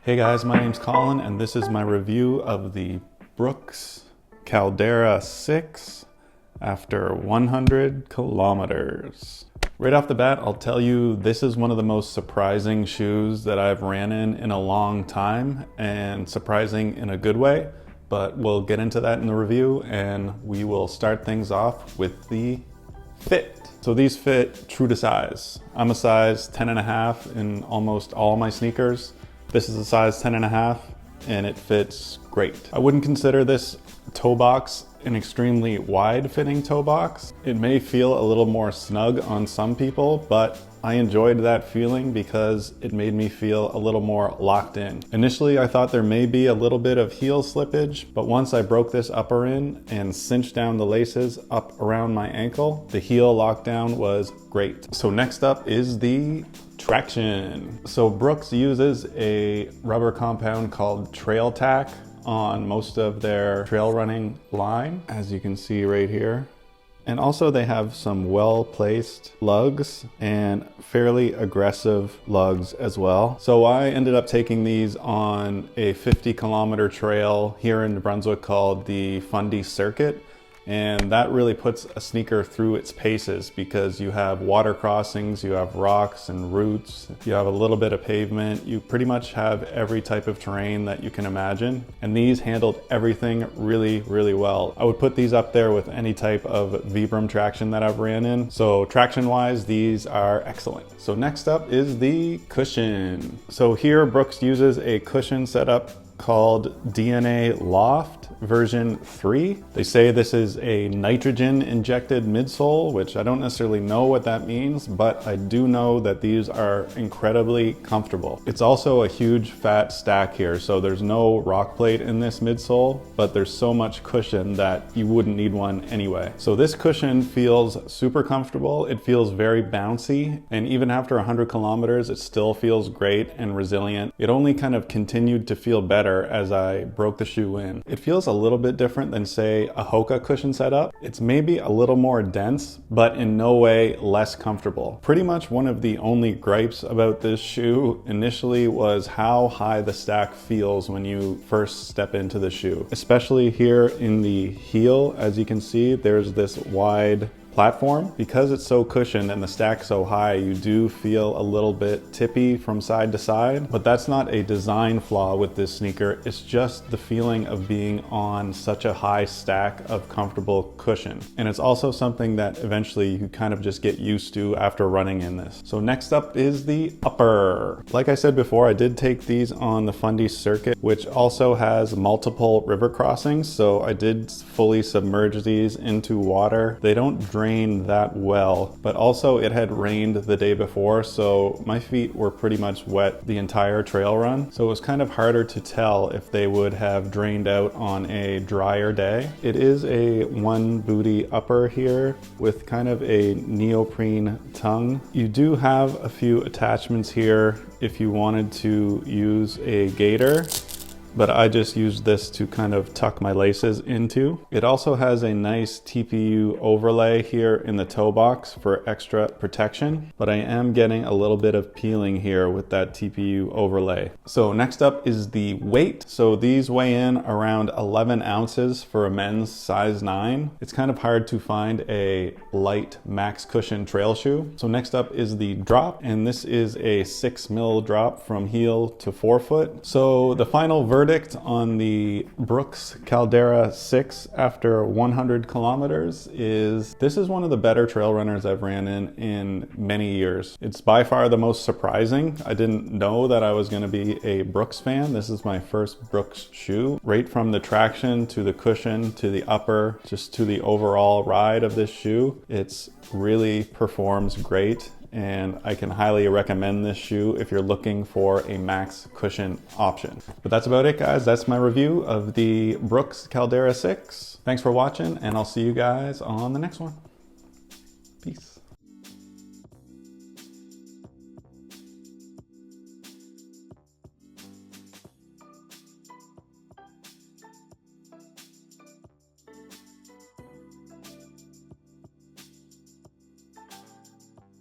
Hey guys, my name's Colin and this is my review of the Brooks Caldera 6 after 100 kilometers. Right off the bat, I'll tell you this is one of the most surprising shoes that I've ran in a long time, and surprising in a good way, but we'll get into that in the review, and we will start things off with the fit. So these fit true to size. I'm a size 10.5 in almost all my sneakers. This is a size 10.5 and it fits great. I wouldn't consider this toe box an extremely wide fitting toe box. It may feel a little more snug on some people, but I enjoyed that feeling because it made me feel a little more locked in. Initially, I thought there may be a little bit of heel slippage, but once I broke this upper in and cinched down the laces up around my ankle, the heel lockdown was great. So next up is the traction. So Brooks uses a rubber compound called Trail Tack on most of their trail running line, as you can see right here. And also they have some well-placed lugs and fairly aggressive lugs as well. So I ended up taking these on a 50-kilometer trail here in New Brunswick called the Fundy Circuit. And that really puts a sneaker through its paces because you have water crossings, you have rocks and roots, you have a little bit of pavement, you pretty much have every type of terrain that you can imagine. And these handled everything really, really well. I would put these up there with any type of Vibram traction that I've ran in. So traction wise, these are excellent. So next up is the cushion. So here Brooks uses a cushion setup called DNA Loft version 3. They say this is a nitrogen injected midsole, which I don't necessarily know what that means, but I do know that these are incredibly comfortable. It's also a huge fat stack here, so there's no rock plate in this midsole, but there's so much cushion that you wouldn't need one anyway. So this cushion feels super comfortable. It feels very bouncy, and even after 100 kilometers, it still feels great and resilient. It only kind of continued to feel better as I broke the shoe in. It feels a little bit different than, say, a Hoka cushion setup. It's maybe a little more dense, but in no way less comfortable. Pretty much one of the only gripes about this shoe initially was how high the stack feels when you first step into the shoe. Especially here in the heel, as you can see, there's this wide platform. Because it's so cushioned and the stack so high, you do feel a little bit tippy from side to side, but that's not a design flaw with this sneaker. It's just the feeling of being on such a high stack of comfortable cushion. And it's also something that eventually you kind of just get used to after running in this. So next up is the upper. Like I said before, I did take these on the Fundy Circuit, which also has multiple river crossings. So I did fully submerge these into water. They don't drain that well, but also it had rained the day before, so my feet were pretty much wet the entire trail run. So it was kind of harder to tell if they would have drained out on a drier day. It is a one booty upper here with kind of a neoprene tongue. You do have a few attachments here if you wanted to use a gaiter, but I just used this to kind of tuck my laces into. It also has a nice TPU overlay here in the toe box for extra protection, but I am getting a little bit of peeling here with that TPU overlay. So next up is the weight. So these weigh in around 11 ounces for a men's size 9. It's kind of hard to find a light max cushion trail shoe. So next up is the drop, and this is a 6 mil drop from heel to forefoot. So the final verdict on the Brooks Caldera 6 after 100 kilometers is this is one of the better trail runners I've ran in many years. It's by far the most surprising. I didn't know that I was going to be a Brooks fan. This is my first Brooks shoe. Right from the traction to the cushion to the upper, just to the overall ride of this shoe, it's really performs great. And I can highly recommend this shoe if you're looking for a max cushion option. But that's about it, guys. That's my review of the Brooks Caldera 6. Thanks for watching, and I'll see you guys on the next one.